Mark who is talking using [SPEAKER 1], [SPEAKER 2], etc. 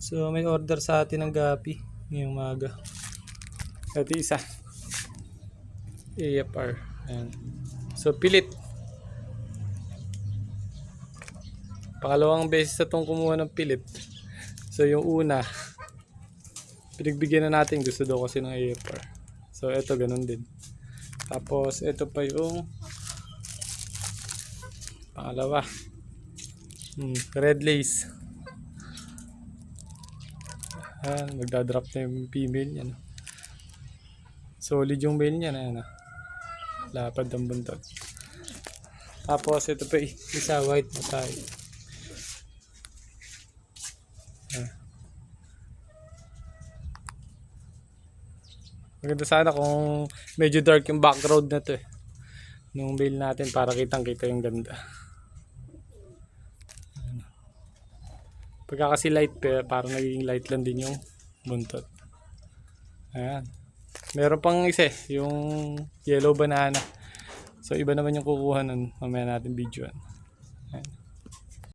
[SPEAKER 1] So may order sa atin ng gapi ngayong umaga. Ito isa. AFR. Ayan. So pilit. Pangalawang beses na itong kumuha ng pilit. So yung una, pinagbigyan na natin, gusto daw kasi ng AFR. So ito ganun din. Tapos ito pa yung pangalawa. Red lace. Ayan, magdadrop na yung female niya. No? Solid yung male niya na. Lapad ang buntag. Tapos ito pa isa white matay. Maganda sana kung medyo dark yung background na to nung male natin para kitang kita yung ganda. Pagka kasi light parang naging light lang din yung buntot. Ayan. Meron pang isa yung yellow banana. So iba naman yung kukuha nun. Mamaya natin videoan.